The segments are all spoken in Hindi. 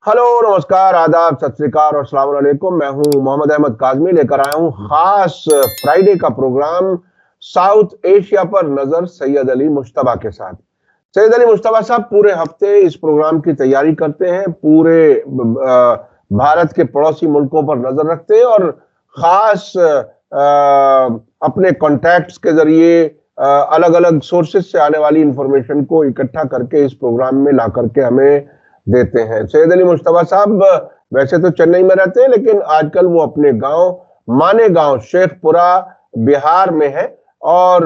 हेलो, नमस्कार, आदाब, सत श्री अकाल और अस्सलाम वालेकुम। मैं हूं मोहम्मद अहमद काज़मी, लेकर आया हूं खास फ्राइडे का प्रोग्राम साउथ एशिया पर नजर सैयद अली मुश्तबा के साथ। सैयद अली मुश्तबा साहब पूरे हफ्ते इस प्रोग्राम की तैयारी करते हैं, पूरे भारत के पड़ोसी मुल्कों पर नजर रखते हैं और खास अपने कॉन्टैक्ट्स के जरिए अलग अलग सोर्सेज से आने वाली इंफॉर्मेशन को इकट्ठा करके इस प्रोग्राम में ला करके हमें देते हैं। सैयद अली मुश्तबा साहब वैसे तो चेन्नई में रहते हैं, लेकिन आजकल वो अपने गांव माने गांव शेखपुरा बिहार में है और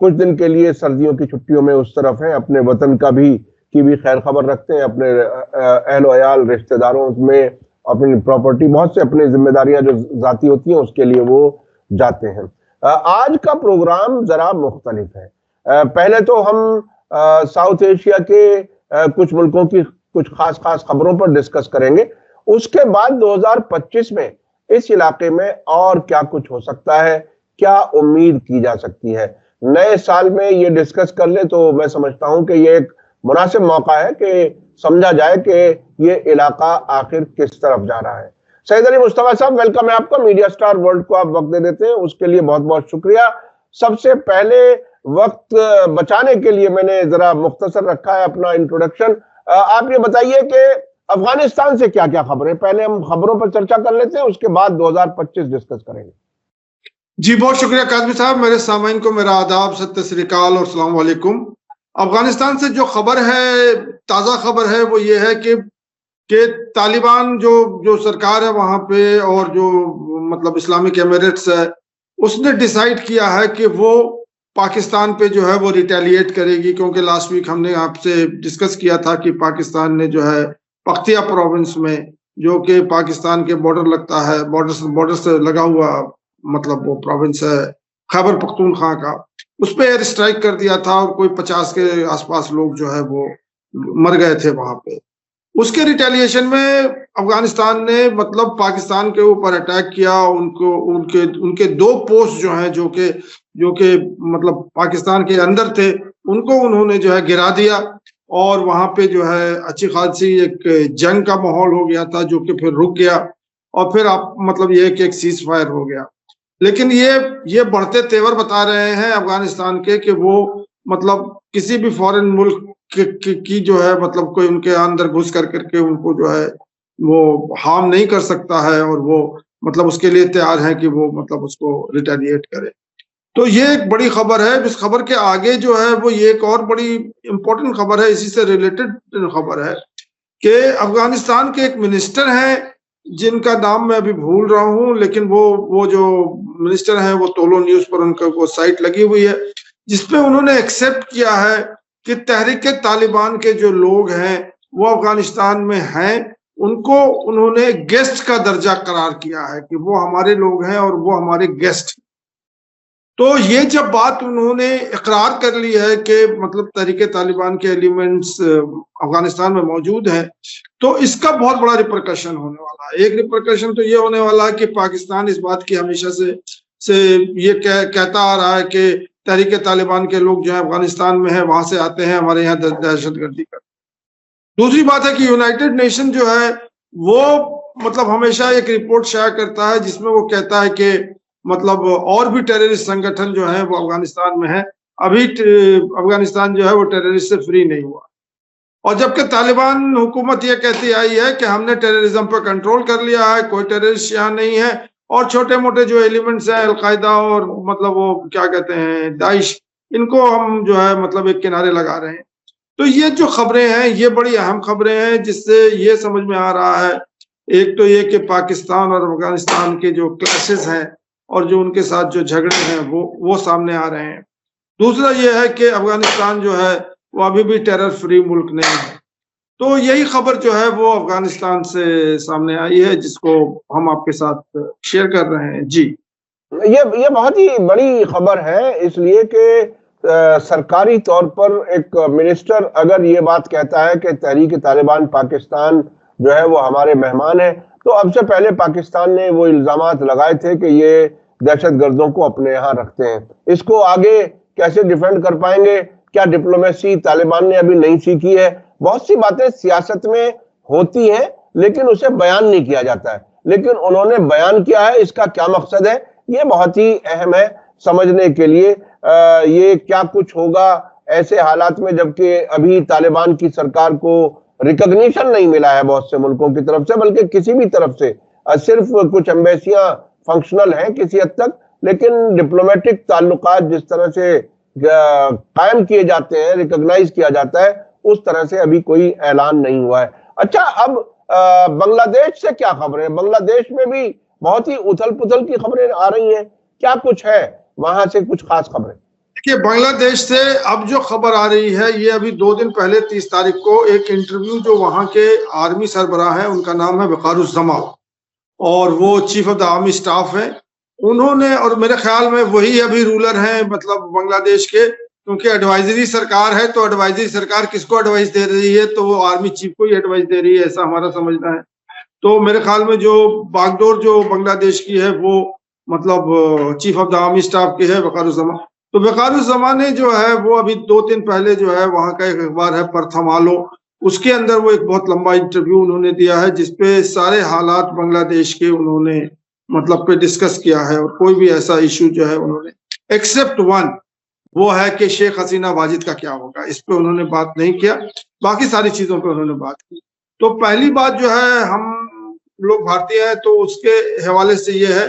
कुछ दिन के लिए सर्दियों की छुट्टियों में उस तरफ है। अपने वतन की भी खैर खबर रखते हैं, अपने अहलो अयाल रिश्तेदारों में अपनी प्रॉपर्टी, बहुत से अपनी जिम्मेदारियां जो जाती होती हैं उसके लिए वो जाते हैं। आज का प्रोग्राम जरा मुख्तलिफ है। पहले तो हम साउथ एशिया के कुछ मुल्कों की कुछ खास खास खबरों पर डिस्कस करेंगे। उसके बाद 2025 में इस इलाके में और क्या कुछ हो सकता है, क्या उम्मीद की जा सकती है। नए साल में ये डिस्कस कर ले तो मैं समझता हूं कि ये एक मुनासिब मौका है कि समझा जाए कि ये इलाका आखिर किस तरफ जा रहा है। सैयद अली मुश्तबा साहब, वेलकम है आपका। मीडिया स्टार वर्ल्ड को आप वक्त दे देते हैं, उसके लिए बहुत बहुत शुक्रिया। सबसे पहले वक्त बचाने के लिए मैंने जरा मुख्तसर रखा है अपना इंट्रोडक्शन। आप ये बताइए कि अफगानिस्तान से क्या क्या खबरें, पहले हम खबरों पर चर्चा कर लेते हैं, उसके बाद 2025 डिस्कस करेंगे। जी बहुत शुक्रिया काज़मी साहब। मेरे सामाइन को मेरा आदाब, सत श्री अकाल और अस्सलाम वालेकुम। अफगानिस्तान से जो खबर है, ताज़ा खबर है, वो ये है कि तालिबान जो सरकार है वहां पे और जो मतलब इस्लामिक एमिरेट्स है, उसने डिसाइड किया है कि वो पाकिस्तान पे जो है वो रिटेलिएट करेगी। क्योंकि लास्ट वीक हमने आपसे डिस्कस किया था कि पाकिस्तान ने जो है पख्तिया प्रोविंस में, जो कि पाकिस्तान के बॉर्डर लगता है, बॉर्डर से लगा हुआ मतलब वो प्रोविंस है खैबर पख्तूनख्वा का, उस पर एयर स्ट्राइक कर दिया था और कोई 50 के आसपास लोग जो है वो मर गए थे वहां पे। उसके रिटेलिएशन में अफगानिस्तान ने मतलब पाकिस्तान के ऊपर अटैक किया। उनके दो पोस्ट जो हैं जो कि मतलब पाकिस्तान के अंदर थे, उनको उन्होंने जो है गिरा दिया और वहां पे जो है अच्छी खासी एक जंग का माहौल हो गया था, जो कि फिर रुक गया और फिर आप मतलब ये कि एक सीज फायर हो गया। लेकिन ये बढ़ते तेवर बता रहे हैं अफगानिस्तान के कि वो मतलब किसी भी फॉरेन मुल्क की जो है मतलब कोई उनके अंदर घुस करके उनको जो है वो हार्म नहीं कर सकता है और वो मतलब उसके लिए तैयार है कि वो मतलब उसको रिटेलिएट करे। तो ये एक बड़ी खबर है। इस खबर के आगे जो है वो ये एक और बड़ी इंपॉर्टेंट खबर है, इसी से रिलेटेड खबर है कि अफगानिस्तान के एक मिनिस्टर हैं जिनका नाम मैं अभी भूल रहा हूं, लेकिन वो जो मिनिस्टर हैं वो तोलो न्यूज पर उनका वो साइट लगी हुई है, जिसपे उन्होंने एक्सेप्ट किया है कि तहरीक तालिबान के जो लोग हैं वो अफगानिस्तान में हैं, उनको उन्होंने गेस्ट का दर्जा करार किया है कि वो हमारे लोग हैं और वो हमारे गेस्ट। तो ये जब बात उन्होंने इकरार कर ली है कि मतलब तहरीक तालिबान के एलिमेंट्स अफगानिस्तान में मौजूद हैं, तो इसका बहुत बड़ा रिपरकशन होने वाला है। एक रिपरकशन तो ये होने वाला है कि पाकिस्तान इस बात की हमेशा से ये कहता आ रहा है कि तहरीक तालिबान के लोग जो है अफगानिस्तान में है, वहां से आते हैं हमारे यहाँ दहशतगर्दी करते। दूसरी बात है कि यूनाइटेड नेशन जो है वो मतलब हमेशा एक रिपोर्ट शाया करता है जिसमें वो कहता है कि मतलब और भी टेररिस्ट संगठन जो है वो अफगानिस्तान में है। अभी अफगानिस्तान जो है वो टेररिस्ट से फ्री नहीं हुआ। और जबकि तालिबान हुकूमत ये कहती आई है कि हमने टेररिज्म पर कंट्रोल कर लिया है, कोई टेररिस्ट यहाँ नहीं है, और छोटे मोटे जो एलिमेंट्स हैं अलकायदा और मतलब वो क्या कहते हैं दाइश, इनको हम जो है मतलब एक किनारे लगा रहे हैं। तो ये जो खबरें हैं ये बड़ी अहम खबरें हैं, जिससे ये समझ में आ रहा है एक तो ये कि पाकिस्तान और अफगानिस्तान के जो क्लैशेस हैं और जो उनके साथ जो झगड़े हैं वो सामने आ रहे हैं। दूसरा ये है कि अफगानिस्तान जो है वो अभी भी टेरर फ्री मुल्क नहीं है। तो यही खबर जो है वो अफगानिस्तान से सामने आई है, जिसको हम आपके साथ शेयर कर रहे हैं। जी, ये बहुत ही बड़ी खबर है, इसलिए कि सरकारी तौर पर एक मिनिस्टर अगर ये बात कहता है कि तहरीक तालिबान पाकिस्तान जो है वो हमारे मेहमान है, तो अब से पहले पाकिस्तान ने वो इल्जामात लगाए थे कि ये दहशतगर्दों को अपने यहाँ रखते हैं। इसको आगे कैसे डिफेंड कर पाएंगे? क्या डिप्लोमेसी तालिबान ने अभी नहीं सीखी है? बहुत सी बातें सियासत में होती हैं, लेकिन उसे बयान नहीं किया जाता है। लेकिन उन्होंने बयान किया है, इसका क्या मकसद है, ये बहुत ही अहम है समझने के लिए। ये क्या कुछ होगा ऐसे हालात में, जबकि अभी तालिबान की सरकार को रिकॉग्निशन नहीं मिला है बहुत से मुल्कों की तरफ से, बल्कि किसी भी तरफ से। सिर्फ कुछ एम्बेसियां फंक्शनल हैं किसी हद तक, लेकिन डिप्लोमेटिक ताल्लुकात जिस तरह से कायम किए जाते हैं, रिकॉग्नाइज किया जाता है, उस तरह से अभी कोई ऐलान नहीं हुआ है। अच्छा, अब बांग्लादेश से क्या खबरें? बांग्लादेश में भी बहुत ही उथल पुथल की खबरें आ रही हैं, क्या कुछ है वहां से, कुछ खास खबरें? देखिए, बांग्लादेश से अब जो खबर आ रही है, ये अभी 2 दिन पहले 30 तारीख को एक इंटरव्यू जो वहां के आर्मी सरबराह है, उनका नाम है वकारुज्जमान, और वो chief of the army staff है, उन्होंने, और मेरे ख्याल में वही अभी रूलर हैं मतलब बांग्लादेश के, क्योंकि एडवाइजरी सरकार है, तो एडवाइजरी सरकार किसको एडवाइस दे रही है, तो वो आर्मी चीफ को ही एडवाइस दे रही है, ऐसा हमारा समझना है। तो मेरे ख्याल में जो बागडोर जो बांग्लादेश की है, वो मतलब chief of the army staff की है, वकारुज्जमान। तो वकारुज्जमान ने जो है वो अभी 2 दिन पहले जो है वहां का एक अखबार है परथमालो, उसके अंदर वो एक बहुत लंबा इंटरव्यू उन्होंने दिया है, जिसपे सारे हालात बांग्लादेश के उन्होंने मतलब पे डिस्कस किया है, और कोई भी ऐसा इशू जो है उन्होंने, एक्सेप्ट वन, वो है कि शेख हसीना वाजिद का क्या होगा, इस पे उन्होंने बात नहीं किया, बाकी सारी चीजों पे उन्होंने बात की। तो पहली बात जो है, हम लोग भारतीय हैं तो उसके हवाले से ये है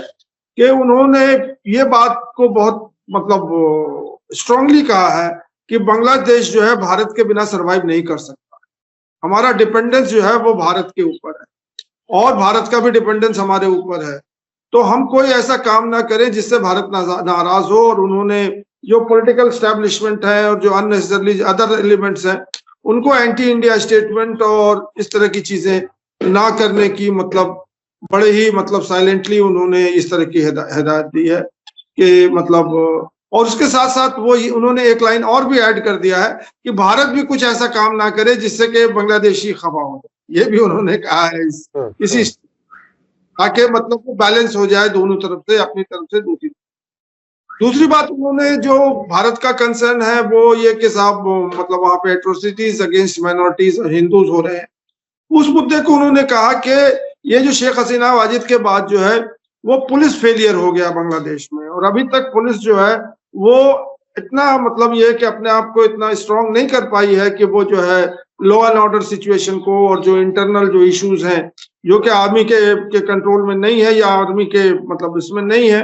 कि उन्होंने ये बात को बहुत मतलब स्ट्रांगली कहा है कि बांग्लादेश जो है भारत के बिना सरवाइव नहीं कर सकता, हमारा डिपेंडेंस जो है वो भारत के ऊपर है, और भारत का भी डिपेंडेंस हमारे ऊपर है, तो हम कोई ऐसा काम ना करें जिससे भारत नाराज हो। और उन्होंने जो पॉलिटिकल स्टैब्लिशमेंट है और जो अननेसेसरली अदर एलिमेंट्स हैं, उनको एंटी इंडिया स्टेटमेंट और इस तरह की चीजें ना करने की मतलब बड़े ही मतलब साइलेंटली उन्होंने इस तरह की हिदायत दी है कि मतलब, और उसके साथ साथ वो उन्होंने एक लाइन और भी ऐड कर दिया है कि भारत भी कुछ ऐसा काम ना करे जिससे कि बांग्लादेशी खफा हो, ये भी उन्होंने कहा है इसी, ताकि मतलब वो बैलेंस हो जाए दोनों तरफ से, अपनी तरफ से दूसरी बात उन्होंने जो भारत का कंसर्न है वो ये कि साहब मतलब वहां पे एट्रोसिटीज अगेंस्ट माइनॉरिटीज और हिंदूज हो रहे हैं, उस मुद्दे को उन्होंने कहा कि ये जो शेख हसीना वाजिद के बाद जो है वो पुलिस फेलियर हो गया बांग्लादेश में, और अभी तक पुलिस जो है वो इतना मतलब ये कि अपने आप को इतना स्ट्रांग नहीं कर पाई है कि वो जो है लॉ एंड ऑर्डर सिचुएशन को, और जो इंटरनल जो इश्यूज हैं जो कि आर्मी के कंट्रोल में नहीं है या आर्मी के मतलब इसमें नहीं है,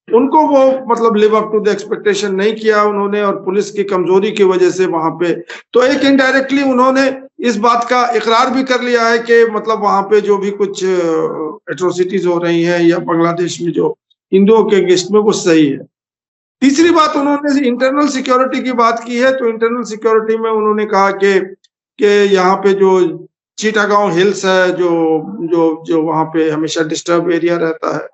उनको वो मतलब live up to the expectation नहीं किया उन्होंने, और पुलिस की कमजोरी की वजह से वहां पे तो एक इनडायरेक्टली उन्होंने इस बात का इकरार भी कर लिया है कि मतलब वहां पे जो भी कुछ एट्रोसिटीज हो रही हैं या बांग्लादेश में जो हिंदुओं के अगेंस्ट में, वो सही है। तीसरी बात उन्होंने इंटरनल सिक्योरिटी की बात की है, तो इंटरनल सिक्योरिटी में उन्होंने कहा कि यहाँ पे जो चीटागांव हिल्स है जो जो जो वहां पे हमेशा डिस्टर्ब एरिया रहता है,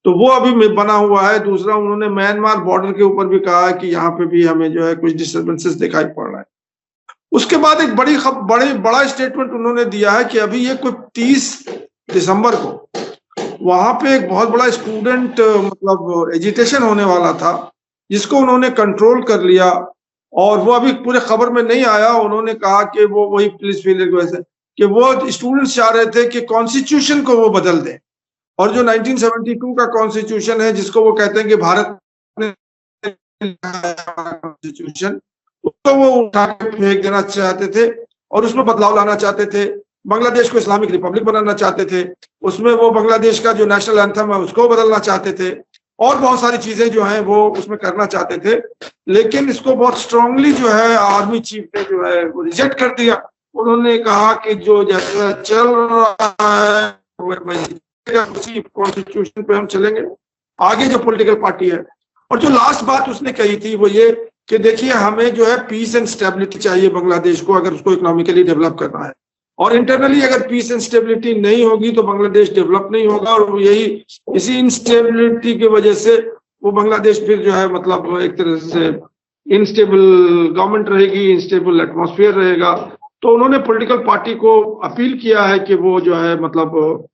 तो वो अभी बना हुआ है। दूसरा उन्होंने म्यांमार बॉर्डर के ऊपर भी कहा है कि यहाँ पे भी हमें जो है कुछ डिस्टर्बेंसेस दिखाई पड़ रहा है। उसके बाद एक बड़ा स्टेटमेंट उन्होंने दिया है कि अभी ये कोई 30 दिसंबर को वहां पे एक बहुत बड़ा स्टूडेंट मतलब एजिटेशन होने वाला था, जिसको उन्होंने कंट्रोल कर लिया, और वो अभी पूरे खबर में नहीं आया। उन्होंने कहा कि वो वही पुलिस फेलियर की वजह से, कि वो स्टूडेंट्स चाह रहे थे कि कॉन्स्टिट्यूशन को वो बदल दें, और जो 1972 का कॉन्स्टिट्यूशन है जिसको वो कहते हैं कि भारत ने कॉन्स्टिट्यूशन, उसको वो उठा के फेंक देना चाहते थे और उसमें बदलाव लाना चाहते थे। बांग्लादेश को इस्लामिक रिपब्लिक बनाना चाहते थे, उसमें वो बांग्लादेश का जो नेशनल एंथम है उसको बदलना चाहते थे, और बहुत सारी चीजें जो हैं वो उसमें करना चाहते थे। लेकिन इसको बहुत स्ट्रांगली जो है आर्मी चीफ ने जो है वो रिजेक्ट कर दिया। उन्होंने कहा कि जो जैसा चल रहा है उसी कॉन्स्टिट्यूशन पे हम चलेंगे, आगे जो पॉलिटिकल पार्टी है। और जो लास्ट बात उसने कही थी वो ये कि देखिए, हमें जो है पीस एंड स्टेबिलिटी चाहिए बांग्लादेश को, अगर उसको इकोनॉमिकली डेवलप करना है, और इंटरनली अगर पीस एंड स्टेबिलिटी नहीं होगी तो बांग्लादेश डेवलप नहीं होगा, और यही इसी इंस्टेबिलिटी की वजह से वो बांग्लादेश फिर जो है मतलब एक तरह से इनस्टेबल गवर्नमेंट रहेगी, इनस्टेबल एटमॉस्फेयर रहेगा। तो उन्होंने पॉलिटिकल पार्टी को अपील किया है कि वो जो है मतलब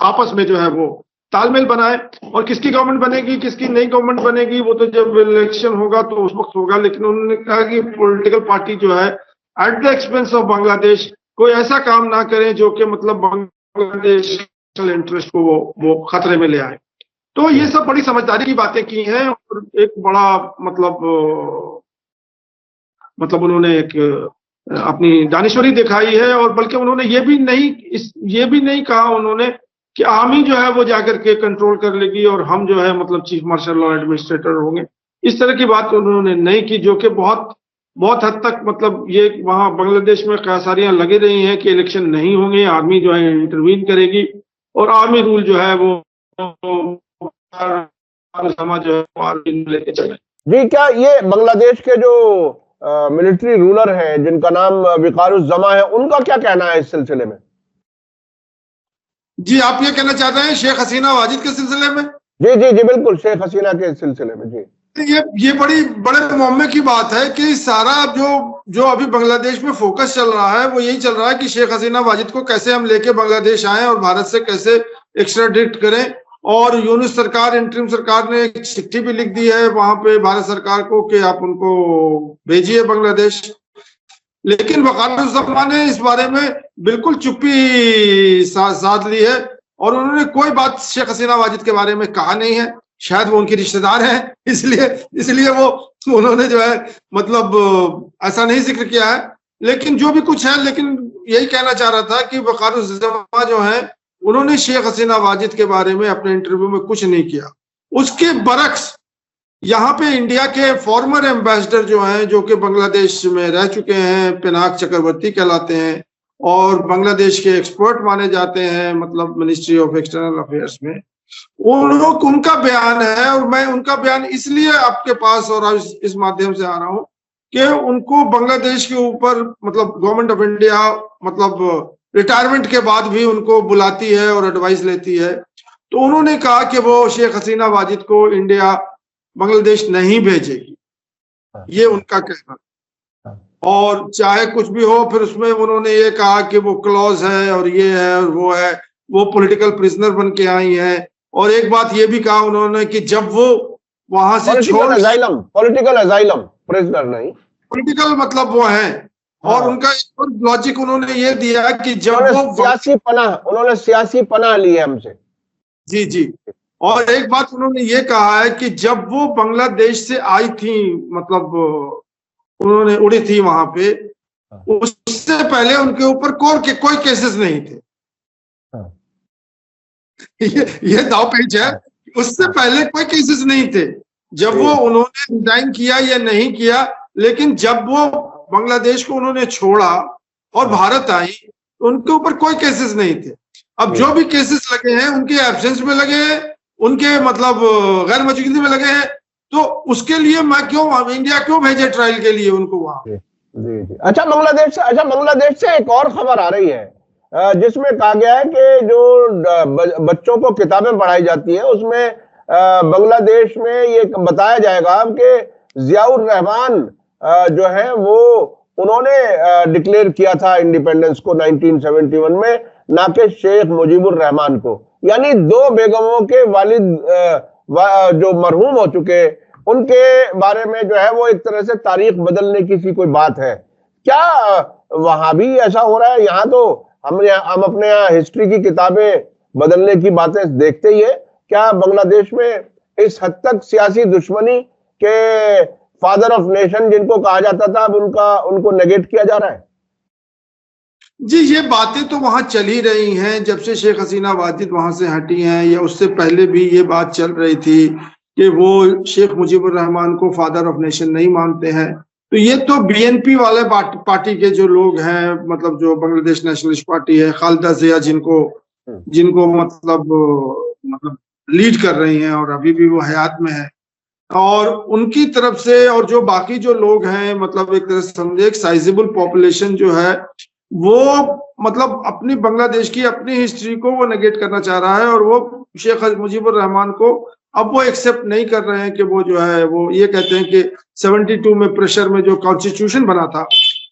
आपस में जो है वो तालमेल बनाए, और किसकी गवर्नमेंट बनेगी किसकी नई गवर्नमेंट बनेगी वो तो जब इलेक्शन होगा तो उस वक्त होगा। लेकिन उन्होंने कहा कि पॉलिटिकल पार्टी जो है at the expense of Bangladesh कोई ऐसा काम ना करे जो कि मतलब बांग्लादेश इंटरेस्ट को वो खतरे में ले आए। तो ये सब बड़ी समझदारी की बातें की हैं और एक बड़ा मतलब उन्होंने एक अपनी दानिशवरी दिखाई है। और बल्कि उन्होंने ये भी नहीं कहा उन्होंने कि आर्मी जो है वो जाकर के कंट्रोल कर लेगी और हम जो है मतलब चीफ मार्शल और एडमिनिस्ट्रेटर होंगे, इस तरह की बात उन्होंने नहीं की, जो कि बहुत हद तक मतलब ये वहां बांग्लादेश में कयासारियां लगी रही हैं कि इलेक्शन नहीं होंगे, आर्मी जो है इंटरवीन करेगी और आर्मी रूल जो है वो समाज जो है वो आर्मी लेके चले। जी, क्या ये बांग्लादेश के जो मिलिट्री रूलर हैं जिनका नाम विकारुज्जमा है, उनका क्या कहना है इस सिलसिले में? जी, आप ये कहना चाहते हैं शेख हसीना वाजिद के सिलसिले में? जी जी जी बिल्कुल, शेख हसीना के सिलसिले में। जी, ये बड़े मुअम्मे की बात है कि सारा जो अभी बांग्लादेश में फोकस चल रहा है वो यही चल रहा है कि शेख हसीना वाजिद को कैसे हम लेके बांग्लादेश आए और भारत से कैसे एक्स्ट्राडिट करें। और यूनुस सरकार, इंटरिम सरकार ने एक चिट्ठी भी लिख दी है वहां पे भारत सरकार को कि आप उनको भेजिए बांग्लादेश। लेकिन वकारुज्जमा ने इस बारे में बिल्कुल चुप्पी साध ली है और उन्होंने कोई बात शेख हसीना वाजिद के बारे में कहा नहीं है। शायद वो उनकी रिश्तेदार हैं, इसलिए वो उन्होंने जो है मतलब ऐसा नहीं जिक्र किया है। लेकिन जो भी कुछ है, लेकिन यही कहना चाह रहा था कि वकारुज्जमा जो है उन्होंने शेख हसीना वाजिद के बारे में अपने इंटरव्यू में कुछ नहीं किया। उसके बरक्स यहाँ पे इंडिया के फॉर्मर एम्बेसडर जो हैं, जो कि बांग्लादेश में रह चुके हैं, पिनाक चक्रवर्ती कहलाते हैं और बांग्लादेश के एक्सपर्ट माने जाते हैं मतलब मिनिस्ट्री ऑफ एक्सटर्नल अफेयर्स में, उनका बयान है। और मैं उनका बयान इसलिए आपके पास और इस माध्यम से आ रहा हूँ कि उनको बांग्लादेश के ऊपर मतलब गवर्नमेंट ऑफ इंडिया मतलब रिटायरमेंट के बाद भी उनको बुलाती है और एडवाइस लेती है। तो उन्होंने कहा कि वो शेख हसीना वाजिद को इंडिया बांग्लादेश नहीं भेजेगी, ये उनका कहना। और चाहे कुछ भी हो, फिर उसमें उन्होंने ये कहा कि वो क्लॉज है और ये है और वो है, वो पॉलिटिकल प्रिजनर बन के आई है। और एक बात ये भी कहा उन्होंने कि जब वो वहां से पॉलिटिकल अजाइलम प्रिजनर नहीं, पॉलिटिकल मतलब वो है। और उनका एक और लॉजिक उन्होंने ये दिया कि जब उन्होंने सियासी पनाह ली है हमसे। जी जी। और एक बात उन्होंने ये कहा है कि जब वो बांग्लादेश से आई थी मतलब उन्होंने उड़ी थी वहां पे, उससे पहले उनके ऊपर कोई केसेस नहीं थे। ये दाव पेच है, उससे पहले कोई केसेस नहीं थे। जब वो उन्होंने रिजाइन किया या नहीं किया, लेकिन जब वो बांग्लादेश को उन्होंने छोड़ा और भारत आई, उनके ऊपर कोई केसेस नहीं थे। अब जो भी केसेस लगे हैं उनके एब्सेंस में लगे हैं, उनके मतलब गैर मौजूदगी में लगे हैं। तो उसके लिए मैं इंडिया क्यों भेजे ट्रायल के लिए उनको वहां? जी जी। अच्छा, बांग्लादेश से एक और खबर आ रही है जिसमें कहा गया है कि जो बच्चों को किताबें पढ़ाई जाती है उसमें बांग्लादेश में ये बताया जाएगा कि जियाउर रहमान जो है वो उन्होंने डिक्लेयर किया था इंडिपेंडेंस को 1971 में, ना कि शेख मुजीबुर रहमान को। यानी दो बेगमों के वालिद जो मरहूम हो चुके, उनके बारे में जो है वो एक तरह से तारीख बदलने की सी कोई बात है क्या? वहां भी ऐसा हो रहा है? यहाँ तो हम अपने यहाँ हिस्ट्री की किताबें बदलने की बातें देखते ही है। क्या बांग्लादेश में इस हद तक सियासी दुश्मनी के फादर ऑफ नेशन जिनको कहा जाता था, अब उनको नेगेट किया जा रहा है? जी, ये बातें तो वहां चल ही रही हैं जब से शेख हसीना वाजिद वहां से हटी हैं, या उससे पहले भी ये बात चल रही थी कि वो शेख मुजीबुर रहमान को फादर ऑफ नेशन नहीं मानते हैं। तो ये तो बीएनपी वाले पार्टी के जो लोग हैं, मतलब जो बांग्लादेश नेशनलिस्ट पार्टी है, खालिदा जिया जिनको मतलब लीड कर रही हैं और अभी भी वो हयात में है, और उनकी तरफ से, और जो बाकी जो लोग हैं, मतलब एक तरह से समझे एक साइजेबल पॉपुलेशन जो है वो मतलब अपनी बांग्लादेश की अपनी हिस्ट्री को वो नेगेट करना चाह रहा है। और वो शेख मुजीबुर रहमान को अब वो एक्सेप्ट नहीं कर रहे हैं कि वो जो है वो ये कहते हैं कि 72 में प्रेशर में जो कॉन्स्टिट्यूशन बना था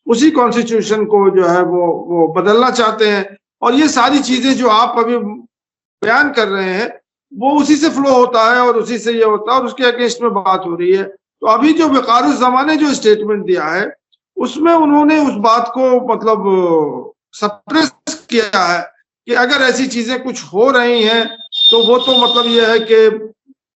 उसी कॉन्स्टिट्यूशन को जो है वो बदलना चाहते हैं। और ये सारी चीजें जो आप अभी बयान कर रहे हैं वो उसी से फ्लो होता है और उसी से ये होता है और उसके अगेंस्ट में बात हो रही है। तो अभी जो विकारुज्जमा ने जो स्टेटमेंट दिया है उसमें उन्होंने उस बात को मतलब सप्रेस किया है कि अगर ऐसी चीजें कुछ हो रही हैं तो वो तो मतलब ये है कि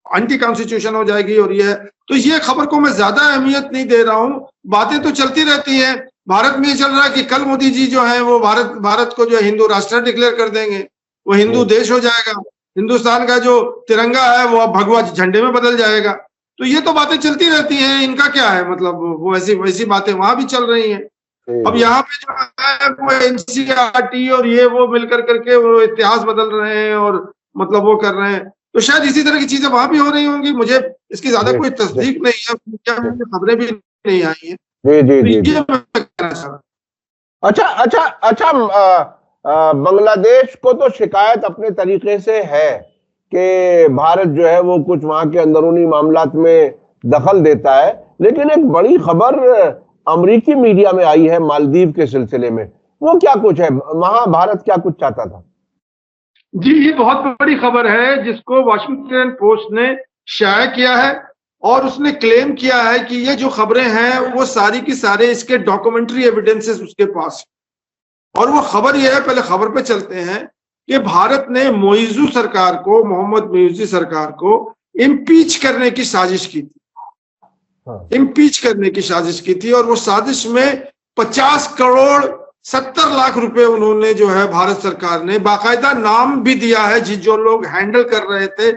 एंटी कॉन्स्टिट्यूशन हो जाएगी और ये है। तो ये खबर को मैं ज्यादा अहमियत नहीं दे रहा हूँ, बातें तो चलती रहती हैं। भारत में ये चल रहा है कि कल मोदी जी जो है वो भारत को जो है हिंदू राष्ट्र डिक्लेयर कर देंगे, वो हिंदू देश हो जाएगा, हिंदुस्तान का जो तिरंगा है वो अब भगवा झंडे में बदल जाएगा। तो ये तो बातें चलती रहती हैं, इनका क्या है, मतलब वो वैसी बातें वहां भी चल रही हैं। अब यहाँ पे जो है वो एनसीईआरटी और ये वो मिलकर करके वो इतिहास बदल रहे हैं और मतलब वो कर रहे हैं, तो शायद इसी तरह की चीजें वहां भी हो रही होंगी। मुझे इसकी ज्यादा कोई तस्दीक नहीं है, खबरें भी नहीं आई हैं। जी। अच्छा, बांग्लादेश को तो शिकायत अपने तरीके से है कि भारत जो है वो कुछ वहां के अंदरूनी मामलात में दखल देता है, लेकिन एक बड़ी खबर अमेरिकी मीडिया में आई है मालदीव के सिलसिले में। वो क्या कुछ है, वहां भारत क्या कुछ चाहता था? जी, ये बहुत बड़ी खबर है जिसको वॉशिंगटन पोस्ट ने शाया किया है और उसने क्लेम किया है कि ये जो खबरें हैं वो सारी की सारे इसके डॉक्यूमेंट्री एविडेंसेस उसके पास। और वो खबर ये है, पहले खबर पे चलते हैं, कि भारत ने मोइजू सरकार को, मोहम्मद मोइजू सरकार को इम्पीच करने की साजिश की थी। इम्पीच करने की साजिश की थी और वो साजिश में 50 करोड़ 70 लाख रुपए उन्होंने जो है भारत सरकार ने बाकायदा नाम भी दिया है जो लोग हैंडल कर रहे थे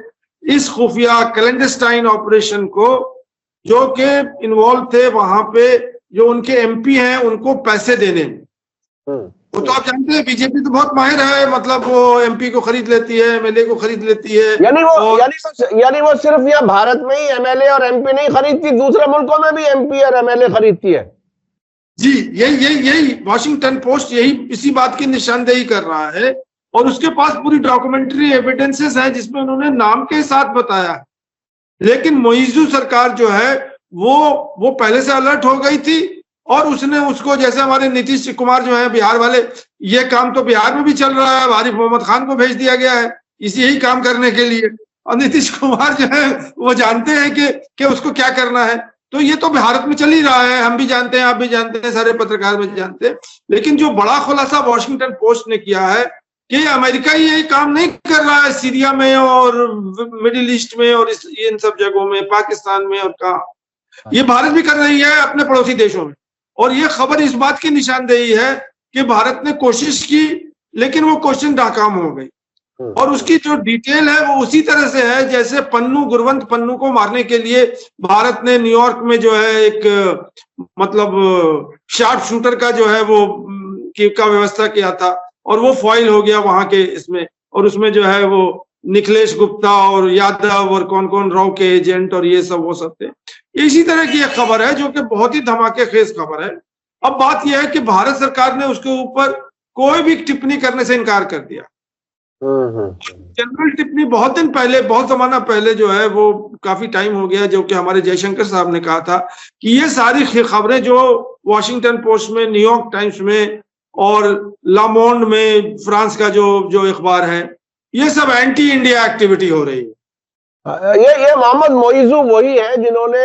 इस खुफिया क्लैंडस्टाइन ऑपरेशन को, जो कि इन्वॉल्व थे वहां पे, जो उनके एमपी हैं उनको पैसे देने में। वो तो आप जानते हैं बीजेपी तो बहुत माहिर है, मतलब वो एमपी को खरीद लेती है, एमएलए को खरीद लेती है। यानी वो सिर्फ यहाँ भारत में ही एमएलए और एमपी नहीं खरीदती, दूसरे मुल्कों में भी एमपी और एमएलए खरीदती है। जी, यही वॉशिंगटन पोस्ट यही इसी बात की निशानदेही कर रहा है और उसके पास पूरी डॉक्यूमेंट्री एविडेंसेस है जिसमें उन्होंने नाम के साथ बताया है। लेकिन मोइजू सरकार जो है वो पहले से अलर्ट हो गई थी और उसने उसको, जैसे हमारे नीतीश कुमार जो है बिहार वाले, ये काम तो बिहार में भी चल रहा है, आरिफ मोहम्मद खान को भेज दिया गया है यही काम करने के लिए, और नीतीश कुमार जो है वो जानते हैं कि उसको क्या करना है। तो ये तो भारत में चल ही रहा है, हम भी जानते हैं, आप भी जानते हैं, सारे पत्रकार भी जानते हैं। लेकिन जो बड़ा खुलासा वॉशिंगटन पोस्ट ने किया है कि अमेरिका यही काम नहीं कर रहा है सीरिया में और मिडिल ईस्ट में और इन सब जगहों में, पाकिस्तान में, और कहा ये भारत भी कर रही है अपने पड़ोसी देशों में। और ये खबर इस बात की निशानदेही है कि भारत ने कोशिश की लेकिन वो कोशिश नाकाम हो गई। और उसकी जो डिटेल है वो उसी तरह से है जैसे गुरवंत पन्नू को मारने के लिए भारत ने न्यूयॉर्क में जो है एक मतलब शार्प शूटर का जो है वो का व्यवस्था किया था और वो फॉइल हो गया वहां के इसमें, और उसमें जो है वो निखिलेश गुप्ता और यादव और कौन कौन राव के एजेंट और ये सब वो सब थे। इसी तरह की एक खबर है जो कि बहुत ही धमाकेखेज खबर है। अब बात यह है कि भारत सरकार ने उसके ऊपर कोई भी टिप्पणी करने से इनकार कर दिया। जनरल टिप्पणी बहुत दिन पहले, बहुत जमाना पहले जो है वो काफी टाइम हो गया, जो कि हमारे जयशंकर साहब ने कहा था कि ये सारी खबरें जो वॉशिंगटन पोस्ट में, न्यूयॉर्क टाइम्स में और लामोंड में, फ्रांस का जो अखबार है, ये सब एंटी इंडिया एक्टिविटी हो रही है। ये मोहम्मद मोइजू वही है जिन्होंने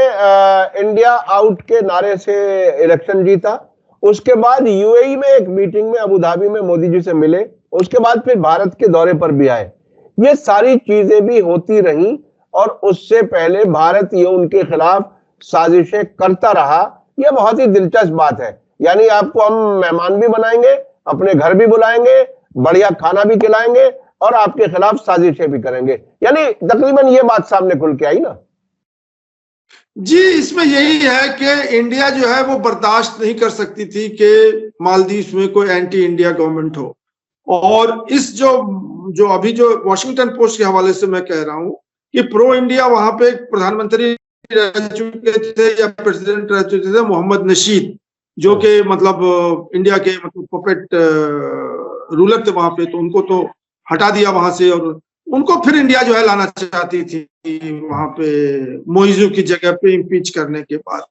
इंडिया आउट के नारे से इलेक्शन जीता। उसके बाद यूएई में एक मीटिंग में अबू धाबी में मोदी जी से मिले, उसके बाद फिर भारत के दौरे पर भी आए। ये सारी चीजें भी होती रही और उससे पहले भारत ये उनके खिलाफ साजिशें करता रहा। यह बहुत ही दिलचस्प बात है। यानी आपको हम मेहमान भी बनाएंगे, अपने घर भी बुलाएंगे, बढ़िया खाना भी खिलाएंगे और आपके खिलाफ साजिशें भी करेंगे। यानी तकरीबन ये बात सामने खुल के आई ना। जी, इसमें यही है कि इंडिया जो है वो बर्दाश्त नहीं कर सकती थी कि मालदीव में कोई एंटी इंडिया गवर्नमेंट हो। और इस जो अभी जो वॉशिंगटन पोस्ट के हवाले से मैं कह रहा हूं कि प्रो इंडिया वहां पे प्रधानमंत्री रह चुके थे या प्रेसिडेंट रह चुके थे मोहम्मद नशीद, जो कि मतलब इंडिया के मतलब पपेट रूलर थे वहां पे, तो उनको तो हटा दिया वहां से और उनको फिर इंडिया जो है लाना चाहती थी वहां पे मोइजू की जगह पे इम्पीच करने के बाद।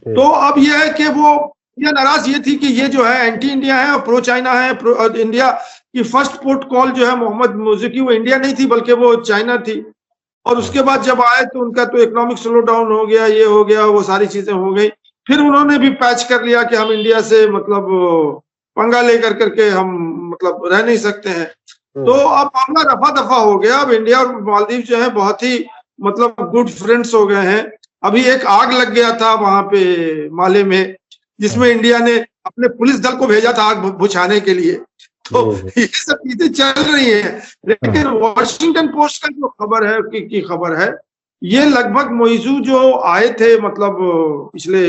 तो अब यह है कि वो ये नाराज ये थी कि ये जो है एंटी इंडिया है और प्रो चाइना है। इंडिया की फर्स्ट पोर्ट कॉल जो है मोहम्मद मोइजू की, वो इंडिया नहीं थी बल्कि वो चाइना थी। और उसके बाद जब आए तो उनका तो इकोनॉमिक स्लो डाउन हो गया, ये हो गया, वो सारी चीजें हो गई। फिर उन्होंने भी पैच कर लिया कि हम इंडिया से मतलब पंगा लेकर करके हम मतलब रह नहीं सकते हैं। तो अब मामला रफा दफा हो गया। अब इंडिया और मालदीव जो है बहुत ही मतलब गुड फ्रेंड्स हो गए हैं। अभी एक आग लग गया था वहां पे माले में, जिसमें इंडिया ने अपने पुलिस दल को भेजा था आग बुझाने के लिए। तो ये सब चीजें चल रही हैं। लेकिन वॉशिंगटन पोस्ट का जो खबर है की खबर है, ये लगभग मोइजू जो आए थे मतलब पिछले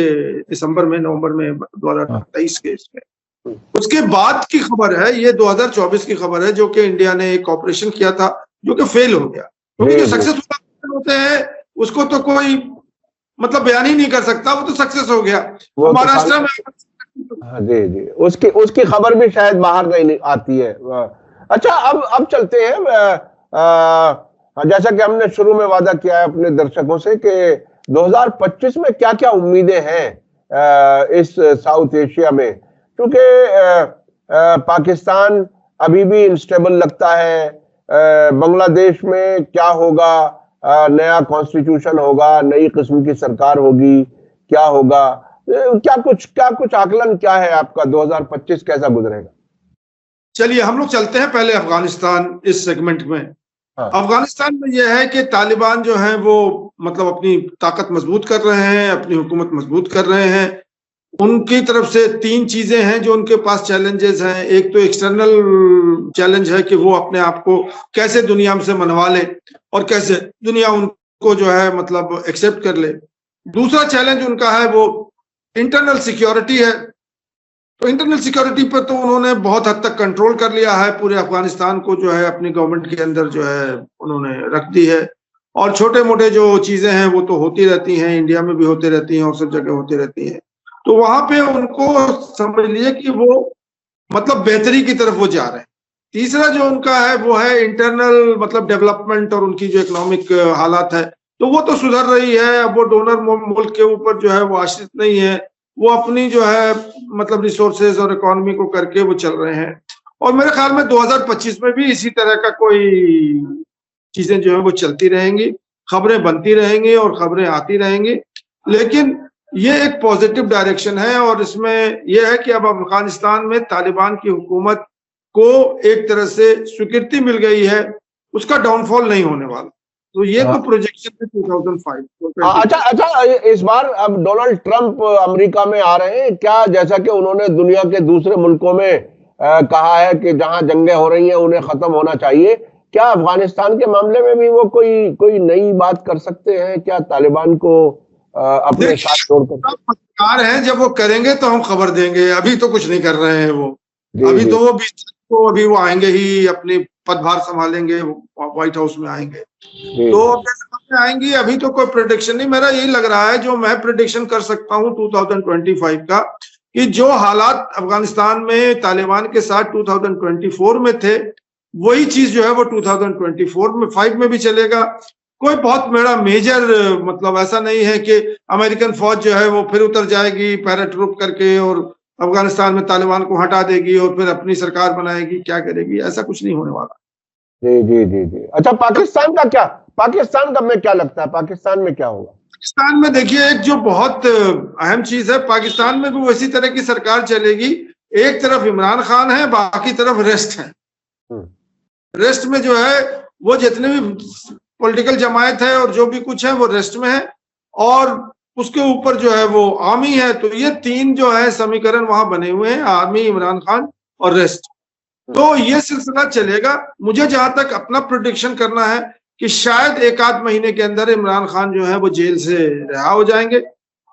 दिसंबर में, नवंबर में 2023 के इसमें, उसके बाद की खबर है। ये 2024 की खबर है, जो कि इंडिया ने एक ऑपरेशन किया था जो कि फेल हो गया। क्योंकि जो सक्सेसफुल होते हैं उसको तो कोई मतलब बयान ही नहीं कर सकता, वो तो सक्सेस हो गया। महाराष्ट्र में हाँ जी जी, उसकी खबर भी शायद बाहर नहीं आती है। अच्छा, अब चलते हैं। जैसा कि हमने शुरू में वादा किया है अपने दर्शकों से कि 2025 में क्या क्या उम्मीदें हैं इस साउथ एशिया में, क्योंकि पाकिस्तान अभी भी इंस्टेबल लगता है। बांग्लादेश में क्या होगा, नया कॉन्स्टिट्यूशन होगा, नई किस्म की सरकार होगी, क्या होगा, क्या कुछ आकलन क्या है आपका? 2025 कैसा गुजरेगा? चलिए हम लोग चलते हैं पहले अफगानिस्तान इस सेगमेंट में। हाँ। अफगानिस्तान में यह है कि तालिबान जो है वो मतलब अपनी ताकत मजबूत कर रहे हैं, अपनी हुकूमत मजबूत कर रहे हैं। उनकी तरफ से तीन चीजें हैं जो उनके पास चैलेंजेस हैं। एक तो एक्सटर्नल चैलेंज है कि वो अपने आप को कैसे दुनिया से मनवा ले और कैसे दुनिया उनको जो है मतलब एक्सेप्ट कर ले। दूसरा चैलेंज उनका है वो इंटरनल सिक्योरिटी है। तो इंटरनल सिक्योरिटी पर तो उन्होंने बहुत हद तक कंट्रोल कर लिया है, पूरे अफगानिस्तान को जो है अपनी गवर्नमेंट के अंदर जो है उन्होंने रख दी है। और छोटे मोटे जो चीजें हैं वो तो होती रहती हैं, इंडिया में भी होती रहती हैं और सब जगह होती रहती हैं। तो वहां पे उनको समझ लिए कि वो मतलब बेहतरी की तरफ वो जा रहे हैं। तीसरा जो उनका है वो है इंटरनल मतलब डेवलपमेंट और उनकी जो इकोनॉमिक हालात है, तो वो तो सुधर रही है। अब वो डोनर मुल्क के ऊपर जो है वो आश्रित नहीं है, वो अपनी जो है मतलब रिसोर्सेज और इकोनॉमी को करके वो चल रहे हैं। और मेरे ख्याल में 2025 में भी इसी तरह का कोई चीजें जो है वो चलती रहेंगी, खबरें बनती रहेंगी और खबरें आती रहेंगी। लेकिन ये एक पॉजिटिव डायरेक्शन है और इसमें यह है कि अब अफगानिस्तान में तालिबान की हुकूमत को एक तरह से स्वीकृति मिल गई है, उसका डाउनफॉल नहीं होने वाला। तो ये तो प्रोजेक्शन है 2005। अच्छा, इस बार अब डोनाल्ड ट्रंप अमेरिका में आ रहे हैं क्या? जैसा कि उन्होंने दुनिया के दूसरे मुल्कों में कहा है कि जहां जंगें हो रही हैं उन्हें खत्म होना चाहिए, क्या अफगानिस्तान के मामले में भी वो कोई नई बात कर सकते हैं क्या? तालिबान को अपने साथ छोड़कर पत्रकार हैं, जब वो करेंगे तो हम खबर देंगे। अभी तो कुछ नहीं कर रहे हैं वो। अभी तो वो अभी वो आएंगे ही, अपनी पदभार संभालेंगे, व्हाइट हाउस में आएंगे तो आएंगी। अभी तो कोई प्रेडिक्शन नहीं। मेरा यही लग रहा है, जो मैं प्रेडिक्शन कर सकता हूँ 2025 का, कि जो हालात अफगानिस्तान में तालिबान के साथ 2024 में थे, वही चीज जो है वो 2024 में 5 में भी चलेगा। कोई बहुत बड़ा मेजर मतलब ऐसा नहीं है कि अमेरिकन फौज जो है वो फिर उतर जाएगी पैराट्रूप करके और अफगानिस्तान में तालिबान को हटा देगी और फिर अपनी सरकार बनाएगी, क्या करेगी, ऐसा कुछ नहीं होने वाला। जी जी जी जी। अच्छा, पाकिस्तान का क्या? पाकिस्तान का में क्या लगता है, पाकिस्तान में क्या होगा? पाकिस्तान में देखिए एक जो बहुत अहम चीज है, पाकिस्तान में भी वैसी तरह की सरकार चलेगी। एक तरफ इमरान खान है, बाकी तरफ रेस्ट है। रेस्ट में जो है वो जितने भी पॉलिटिकल जमायत है और जो भी कुछ है वो रेस्ट में है, और उसके ऊपर जो है वो आर्मी है। तो ये तीन जो है समीकरण वहां बने हुए हैं, आर्मी, इमरान खान और रेस्ट। तो ये सिलसिला चलेगा। मुझे जहां तक अपना प्रेडिक्शन करना है कि शायद एक आध महीने के अंदर इमरान खान जो है वो जेल से रिहा हो जाएंगे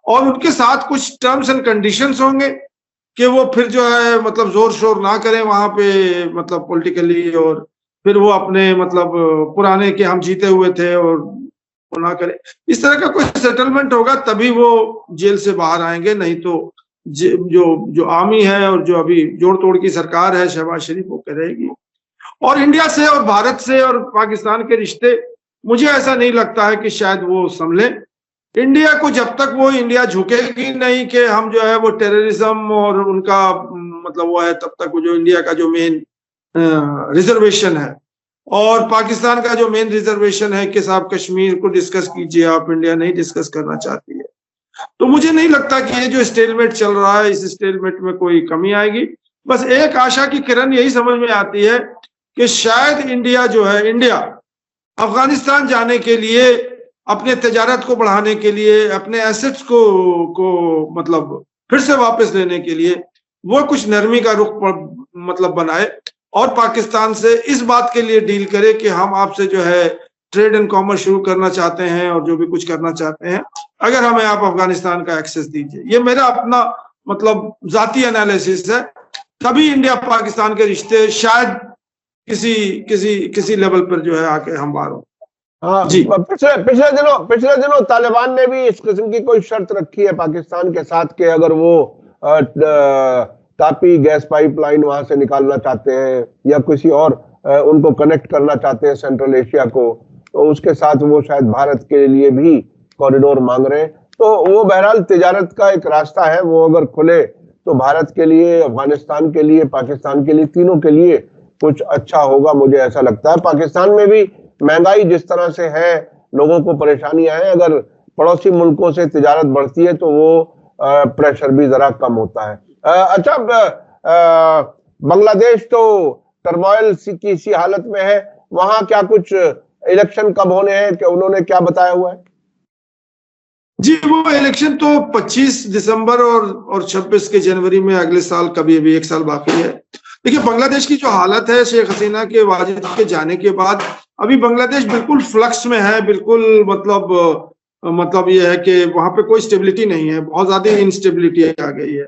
और उनके साथ कुछ टर्म्स एंड कंडीशंस होंगे कि वो फिर जो है मतलब जोर शोर ना करें वहां पे मतलब पॉलिटिकली, और फिर वो अपने मतलब पुराने के हम जीते हुए थे और वो ना करें। इस तरह का कोई सेटलमेंट होगा तभी वो जेल से बाहर आएंगे, नहीं तो जो आर्मी है और जो अभी जोड़ तोड़ की सरकार है शहबाज शरीफ, वो करेगी। और इंडिया से और भारत से और पाकिस्तान के रिश्ते, मुझे ऐसा नहीं लगता है कि शायद वो संभले। इंडिया को जब तक वो इंडिया झुकेगी नहीं कि हम जो है वो टेररिज्म और उनका मतलब वो है, तब तक वो जो इंडिया का जो मेन रिजर्वेशन है और पाकिस्तान का जो मेन रिजर्वेशन है कि साहब कश्मीर को डिस्कस कीजिए आप, इंडिया नहीं डिस्कस करना चाहती है। तो मुझे नहीं लगता कि ये जो स्टेलमेट चल रहा है, इस स्टेलमेट में कोई कमी आएगी। बस एक आशा की किरण यही समझ में आती है कि शायद इंडिया अफगानिस्तान जाने के लिए, अपने तजारत को बढ़ाने के लिए, अपने एसेट्स को मतलब फिर से वापस लेने के लिए वो कुछ नरमी का रुख मतलब बनाए और पाकिस्तान से इस बात के लिए डील करे कि हम आपसे जो है ट्रेड एंड कॉमर्स शुरू करना चाहते हैं और जो भी कुछ करना चाहते हैं, अगर हमें आप अफगानिस्तान का एक्सेस दीजिए। ये मेरा अपना मतलब जाती एनालिसिस है। तभी इंडिया पाकिस्तान के रिश्ते शायद किसी लेवल पर जो है आके हमवार हो। हाँ जी, पिछले दिनों तालिबान ने भी इस किस्म की कोई शर्त रखी है पाकिस्तान के साथ कि अगर वो तापी गैस पाइपलाइन वहां से निकालना चाहते हैं या किसी और उनको कनेक्ट करना चाहते हैं सेंट्रल एशिया को, तो उसके साथ वो शायद भारत के लिए भी कॉरिडोर मांग रहे हैं। तो वो बहरहाल तिजारत का एक रास्ता है, वो अगर खुले तो भारत के लिए, अफगानिस्तान के लिए, पाकिस्तान के लिए, तीनों के लिए कुछ अच्छा होगा, मुझे ऐसा लगता है। पाकिस्तान में भी महंगाई जिस तरह से है, लोगों को परेशानियां हैं, अगर पड़ोसी मुल्कों से तिजारत बढ़ती है तो वो प्रेशर भी जरा कम होता है। अच्छा, बांग्लादेश तो टर्मोइल की सी हालत में है, वहां क्या कुछ इलेक्शन कब होने हैं, क्या उन्होंने क्या बताया हुआ है? जी, वो इलेक्शन तो 25 दिसंबर और 26 के जनवरी में अगले साल, कभी अभी एक साल बाकी है। देखिए, बांग्लादेश की जो हालत है शेख हसीना के वाजिद के जाने के बाद, अभी बांग्लादेश बिल्कुल फ्लक्स में है, बिल्कुल मतलब ये है कि वहां पे कोई स्टेबिलिटी नहीं है, बहुत ज्यादा इंस्टेबिलिटी आ गई है।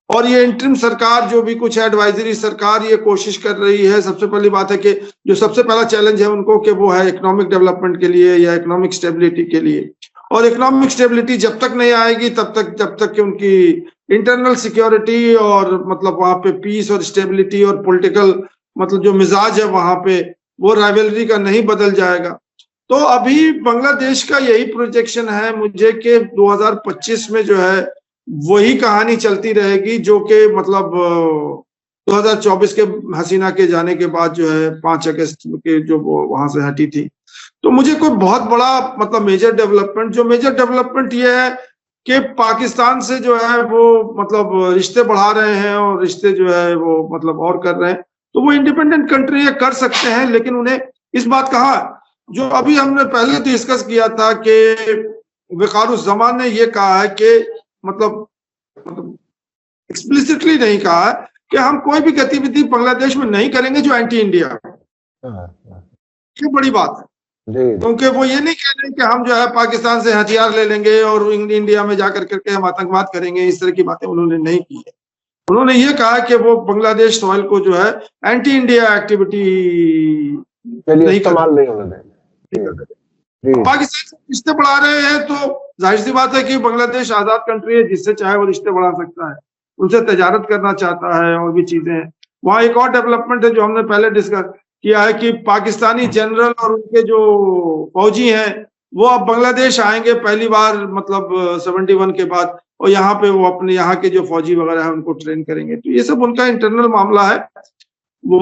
और ये इंटरिम सरकार जो भी कुछ है, एडवाइजरी सरकार, ये कोशिश कर रही है। सबसे पहली बात है कि जो सबसे पहला चैलेंज है उनको कि वो है इकोनॉमिक डेवलपमेंट के लिए या इकोनॉमिक स्टेबिलिटी के लिए। और इकोनॉमिक स्टेबिलिटी जब तक नहीं आएगी जब तक कि उनकी इंटरनल सिक्योरिटी और मतलब वहां पे पीस और स्टेबिलिटी और पॉलिटिकल मतलब जो मिजाज है वहां पे, वो राइवलरी का नहीं बदल जाएगा। तो अभी बांग्लादेश का यही प्रोजेक्शन है मुझे कि 2025 में जो है वही कहानी चलती रहेगी, जो कि मतलब 2024 के हसीना के जाने के बाद जो है 5 अगस्त के जो वो वहां से हटी थी। तो मुझे कोई बहुत बड़ा मतलब मेजर डेवलपमेंट ये है कि पाकिस्तान से जो है वो मतलब रिश्ते बढ़ा रहे हैं और रिश्ते जो है वो मतलब और कर रहे हैं। तो वो इंडिपेंडेंट कंट्री है, कर सकते हैं, लेकिन उन्हें इस बात कहा जो अभी हमने पहले डिस्कस किया था कि वक़ारुज़्ज़मान ने ये कहा है कि मतलब एक्सप्लिसिटली नहीं कहा है कि हम कोई भी गतिविधि बांग्लादेश में नहीं करेंगे जो एंटी इंडिया है। ये बड़ी बात है, क्योंकि वो ये नहीं कह रहे कि हम जो है पाकिस्तान से हथियार ले लेंगे और इंडिया में जाकर करके हम आतंकवाद करेंगे। इस तरह की बातें उन्होंने नहीं की है। उन्होंने ये कहा कि वो बांग्लादेश सॉइल को जो है एंटी इंडिया एक्टिविटी नहीं होने देंगे। पाकिस्तान से रिश्ते बढ़ा रहे हैं तो जाहिर सी बात है कि बांग्लादेश आजाद कंट्री है, जिससे चाहे वो रिश्ते बढ़ा सकता है, उनसे तजारत करना चाहता है और भी चीजें हैं। वहाँ एक और डेवलपमेंट है जो हमने पहले डिस्कस किया है कि पाकिस्तानी जनरल और उनके जो फौजी हैं वो अब बांग्लादेश आएंगे पहली बार मतलब 71 के बाद, और यहाँ पे वो अपने यहाँ के जो फौजी वगैरह है उनको ट्रेन करेंगे। तो ये सब उनका इंटरनल मामला है, वो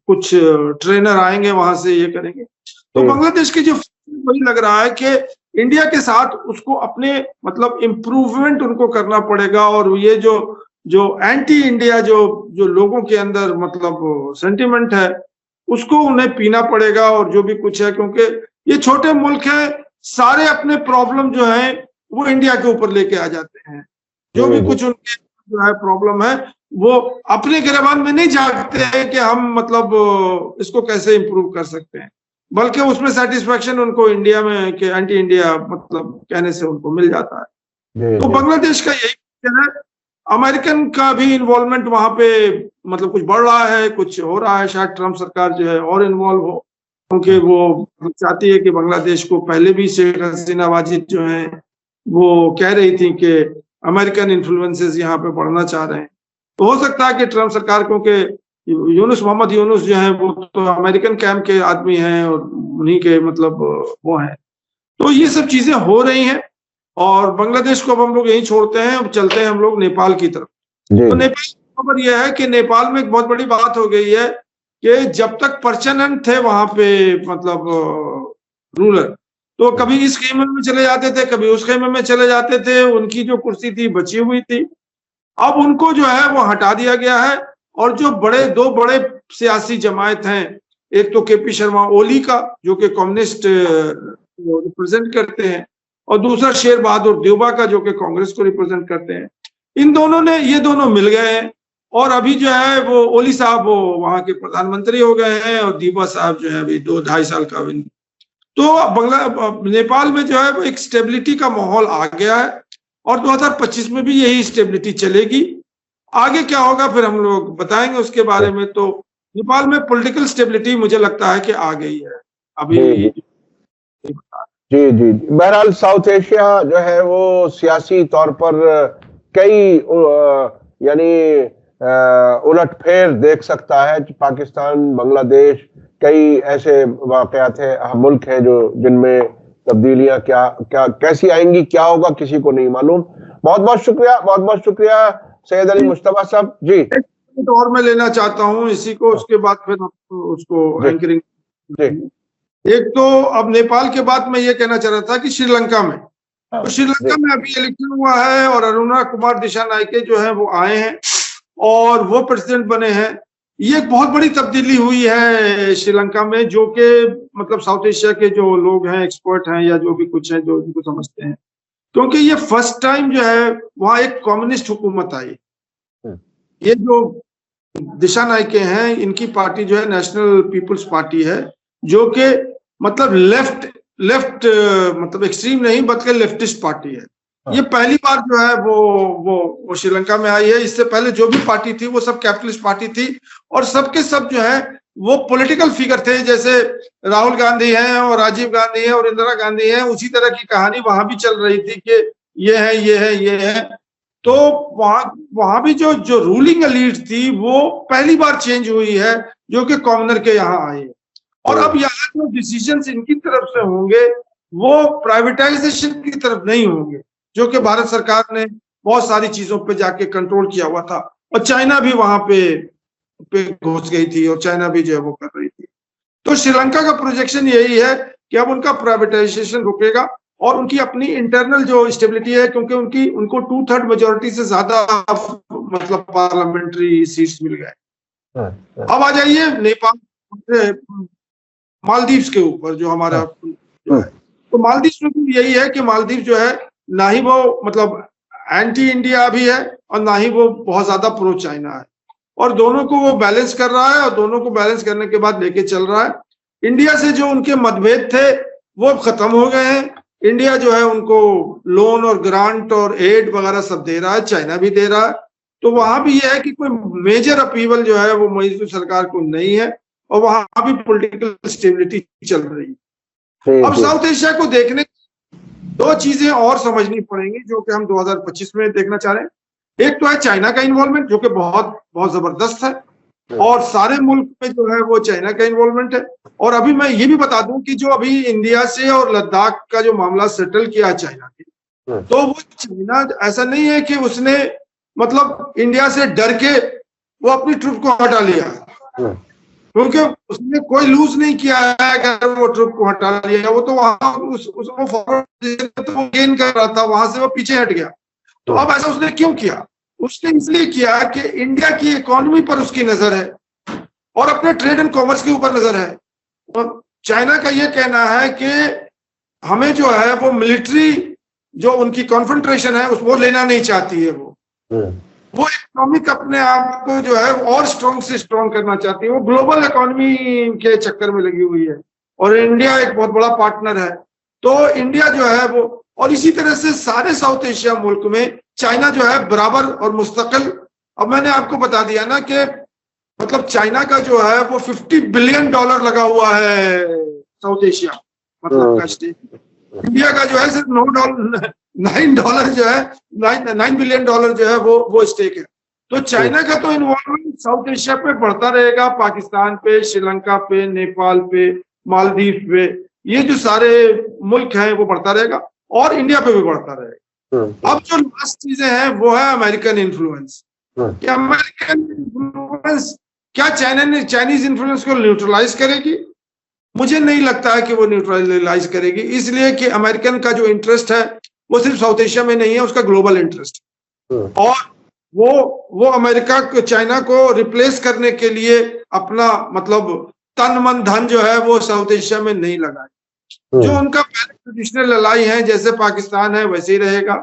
कुछ ट्रेनर आएंगे वहां से ये करेंगे। तो बांग्लादेश के जो वही लग रहा है कि इंडिया के साथ उसको अपने मतलब इम्प्रूवमेंट उनको करना पड़ेगा, और ये जो एंटी इंडिया जो लोगों के अंदर मतलब सेंटिमेंट है उसको उन्हें पीना पड़ेगा और जो भी कुछ है, क्योंकि ये छोटे मुल्क है, सारे अपने प्रॉब्लम जो है वो इंडिया के ऊपर लेके आ जाते हैं। जो भी कुछ उनके जो है प्रॉब्लम है वो अपने गिरबान में नहीं झांकते हैं कि हम मतलब इसको कैसे इंप्रूव कर सकते हैं, बल्कि उसमें सेटिस्फेक्शन उनको इंडिया में कि एंटी इंडिया मतलब कहने से उनको मिल जाता है। तो बांग्लादेश का यही है। अमेरिकन का भी इन्वॉल्वमेंट वहां पे मतलब कुछ बढ़ रहा है, कुछ हो रहा है। शायद ट्रम्प सरकार जो है और इन्वॉल्व हो, क्योंकि वो चाहती है कि बांग्लादेश को, पहले भी शेख हसीना वाजिद जो है वो कह रही थी कि अमेरिकन इन्फ्लुएंसेस यहाँ पे बढ़ना चाह रहे हैं। तो हो सकता है कि ट्रम्प सरकार, क्योंकि मोहम्मद यूनुस जो है वो तो अमेरिकन कैंप के आदमी हैं और उन्हीं के मतलब वो हैं। तो ये सब चीजें हो रही हैं और बांग्लादेश को अब हम लोग यहीं छोड़ते हैं, अब चलते हैं हम लोग नेपाल की तरफ। तो नेपाल की खबर यह है कि नेपाल में एक बहुत बड़ी बात हो गई है कि जब तक परचनन थे वहां पे मतलब रूलर, तो कभी इस खेमे में चले जाते थे, कभी उस खेमे में चले जाते थे, उनकी जो कुर्सी थी बची हुई थी। अब उनको जो है वो हटा दिया गया है और जो दो बड़े सियासी जमायत हैं, एक तो केपी शर्मा ओली का जो कि कम्युनिस्ट रिप्रेजेंट करते हैं, और दूसरा शेर बहादुर देउबा का जो कि कांग्रेस को रिप्रेजेंट करते हैं, ये दोनों मिल गए हैं। और अभी जो है वो ओली साहब वो वहां के प्रधानमंत्री हो गए हैं, और देउबा साहब जो है अभी 2-2.5 साल का। तो नेपाल में जो है वो एक स्टेबिलिटी का माहौल आ गया है, और 2025 में भी यही स्टेबिलिटी चलेगी। आगे क्या होगा फिर हम लोग बताएंगे उसके बारे में। तो नेपाल में पॉलिटिकल स्टेबिलिटी मुझे लगता है कि आ गई है अभी। जी जी, बहरहाल साउथ एशिया जो है वो सियासी तौर पर कई यानी उलटफेर देख सकता है। पाकिस्तान, बांग्लादेश, कई ऐसे वाकयात हैं, मुल्क हैं जो जिनमें तब्दीलियां कैसी आएंगी, क्या होगा, किसी को नहीं मालूम। बहुत बहुत शुक्रिया सैयद अली मुश्तबा साहब जी। और मैं लेना चाहता हूं इसी को, उसके बाद फिर उसको एंकरिंग। एक तो अब नेपाल के बाद मैं ये कहना चाह रहा था कि श्रीलंका में, तो श्रीलंका में अभी इलेक्शन हुआ है और अरुणा कुमार दिशानायके जो है वो आए हैं और वो प्रेसिडेंट बने हैं। ये एक बहुत बड़ी तब्दीली हुई है श्रीलंका में, जो कि मतलब साउथ एशिया के जो लोग हैं, एक्सपर्ट हैं या जो भी कुछ है जो इनको समझते हैं, क्योंकि ये फर्स्ट टाइम जो है वहां एक कम्युनिस्ट हुकूमत आई। ये जो दिशानायके हैं, इनकी पार्टी जो है नेशनल पीपुल्स पार्टी है, जो कि मतलब लेफ्ट मतलब एक्सट्रीम नहीं बल्कि लेफ्टिस्ट पार्टी है। ये पहली बार जो है वो श्रीलंका में आई है। इससे पहले जो भी पार्टी थी वो सब कैपिटलिस्ट पार्टी थी, और सबके सब जो है वो पॉलिटिकल फिगर थे, जैसे राहुल गांधी हैं और राजीव गांधी हैं और इंदिरा गांधी हैं। उसी तरह की कहानी वहां भी चल रही थी कि ये है। तो वहां भी जो रूलिंग एलीट थी वो पहली बार चेंज हुई है, जो कि कॉमनर के यहाँ आई है। और अब यहाँ जो डिसीजंस इनकी तरफ से होंगे वो प्राइवेटाइजेशन की तरफ नहीं होंगे, जो कि भारत सरकार ने बहुत सारी चीजों पे जाके कंट्रोल किया हुआ था, और चाइना भी वहां पे घुस गई थी, और चाइना भी जो है वो कर रही थी। तो श्रीलंका का प्रोजेक्शन यही है कि अब उनका प्राइवेटाइजेशन रुकेगा और उनकी अपनी इंटरनल जो स्टेबिलिटी है, क्योंकि उनको 2/3 मेजोरिटी से ज्यादा मतलब पार्लियामेंट्री सीट्स मिल गए। अब आ जाइए नेपाल मालदीव्स के ऊपर, जो हमारा जो है, तो मालदीव्स में भी यही है कि मालदीव जो है ना ही वो मतलब एंटी इंडिया भी है और ना ही वो बहुत ज्यादा प्रो चाइना है, और दोनों को वो बैलेंस कर रहा है, और दोनों को बैलेंस करने के बाद लेके चल रहा है। इंडिया से जो उनके मतभेद थे वो खत्म हो गए हैं। इंडिया जो है उनको लोन और ग्रांट और एड वगैरह सब दे रहा है, चाइना भी दे रहा है। तो वहां भी यह है कि कोई मेजर अपीवल जो है वो मजदूर सरकार को नहीं है, और वहां भी पॉलिटिकल स्टेबिलिटी चल रही है। अब साउथ एशिया को देखने दो चीजें और समझनी पड़ेंगी, जो कि हम 2025 में देखना चाह रहे हैं। एक तो है चाइना का इन्वॉल्वमेंट, जो कि बहुत बहुत जबरदस्त है, और सारे मुल्क में जो है वो चाइना का इन्वॉल्वमेंट है। और अभी मैं ये भी बता दूं कि जो अभी इंडिया से और लद्दाख का जो मामला सेटल किया चाइना ने, तो वो चाइना ऐसा नहीं है कि उसने मतलब इंडिया से डर के वो अपनी ट्रुप को हटा लिया, क्योंकि उसने कोई लूज नहीं किया है। अगर वो ट्रुप को हटा लिया, वो तो वहां उसको फॉरवर्ड तो गेन कर रहा था, वहां से वो पीछे हट गया। तो अब ऐसा उसने क्यों किया? उसने इसलिए किया कि इंडिया की इकोनॉमी पर उसकी नजर है और अपने ट्रेड एंड कॉमर्स के ऊपर नजर है। और चाइना का ये कहना है कि हमें जो है वो मिलिट्री जो उनकी कॉन्सेंट्रेशन है उसको लेना नहीं चाहती है। वो इकोनॉमिक अपने आप को जो है और स्ट्रॉन्ग से स्ट्रॉन्ग करना चाहती है। वो ग्लोबल इकोनॉमी के चक्कर में लगी हुई है, और इंडिया एक बहुत बड़ा पार्टनर है। तो इंडिया जो है वो, और इसी तरह से सारे साउथ एशिया मुल्क में चाइना जो है बराबर और मुस्तकिल। अब मैंने आपको बता दिया ना कि मतलब चाइना का जो है वो $50 बिलियन लगा हुआ है साउथ एशिया मतलब का स्टेक। इंडिया का जो है सिर्फ $9 जो है $9 बिलियन जो है वो स्टेक है। तो चाइना का तो इन्वॉल्वमेंट साउथ एशिया पे बढ़ता रहेगा, पाकिस्तान पे, श्रीलंका पे, नेपाल पे, मालदीव पे, ये जो सारे मुल्क हैं वो बढ़ता रहेगा, और इंडिया पे भी बढ़ता रहेगा। अब जो लास्ट चीजें हैं वो है अमेरिकन इन्फ्लुएंस। क्या अमेरिकन इन्फ्लुएंस क्या चाइनीज इन्फ्लुएंस को न्यूट्रलाइज करेगी? मुझे नहीं लगता है कि वो न्यूट्रलाइज करेगी, इसलिए कि अमेरिकन का जो इंटरेस्ट है वो सिर्फ साउथ एशिया में नहीं है, उसका ग्लोबल इंटरेस्ट। और वो अमेरिका को, चाइना को रिप्लेस करने के लिए अपना मतलब तन मन धन जो है वो साउथ एशिया में नहीं लगाए। जो उनका पहले ट्रेडिशनल लड़ाई है, जैसे पाकिस्तान है वैसे ही रहेगा।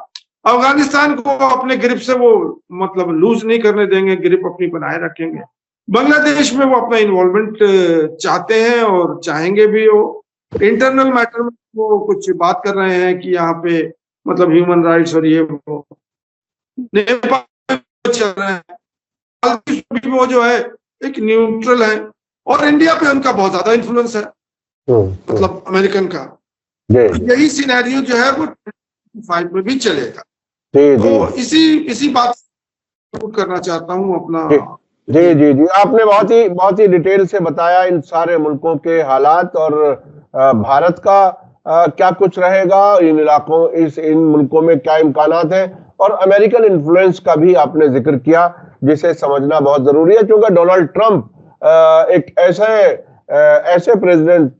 अफगानिस्तान को अपने ग्रिप से वो मतलब लूज नहीं करने देंगे, ग्रिप अपनी बनाए रखेंगे। बांग्लादेश में वो अपना इन्वॉल्वमेंट चाहते हैं और चाहेंगे भी। वो इंटरनल मैटर में वो कुछ बात कर रहे हैं कि यहाँ पे मतलब ह्यूमन राइट्स और ये वो नेपाल चल रहे हैं। वो जो है एक न्यूट्रल है और इंडिया पे उनका बहुत ज्यादा इन्फ्लुएंस है, मतलब अमेरिकन का। यही सिनेरियो जो है वो 5 में भी चलेगा। तो इसी बात करना चाहता हूँ अपना। जी, आपने बहुत ही डिटेल से बताया इन सारे मुल्कों के हालात और भारत का क्या कुछ रहेगा इन इलाकों, इन मुल्कों में क्या इम्कानात हैं, और अमेरिकन इन्फ्लुएंस का भी आपने जिक्र किया जिसे समझना बहुत जरूरी है, क्योंकि डोनाल्ड ट्रंप एक ऐसे प्रेसिडेंट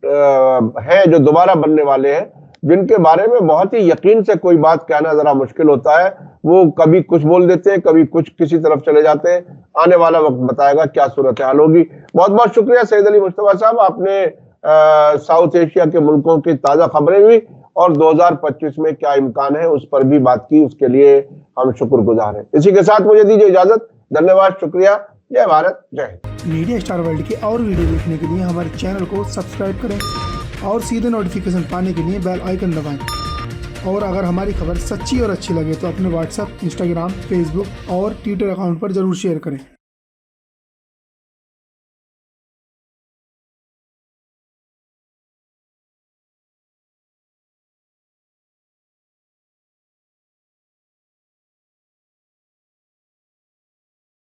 हैं जो दोबारा बनने वाले हैं, जिनके बारे में बहुत ही यकीन से कोई बात कहना जरा मुश्किल होता है। वो कभी कुछ बोल देते हैं, कभी कुछ किसी तरफ चले जाते हैं। आने वाला वक्त बताएगा क्या सूरत हाल होगी। बहुत बहुत शुक्रिया सैयद अली मुश्तबा साहब, आपने साउथ एशिया के मुल्कों की ताजा खबरें भी और 2025 में क्या इम्कान है उस पर भी बात की, उसके लिए हम शुक्रगुजार हैं। इसी के साथ मुझे दीजिए इजाजत। धन्यवाद, शुक्रिया। जय भारत, जय हिंद। मीडिया स्टार वर्ल्ड के और वीडियो देखने के लिए हमारे चैनल को सब्सक्राइब करें और सीधे नोटिफिकेशन पाने के लिए बेल आइकन दबाएं। और अगर हमारी खबर सच्ची और अच्छी लगे तो अपने व्हाट्सएप, इंस्टाग्राम, फेसबुक और ट्विटर अकाउंट पर जरूर शेयर करें।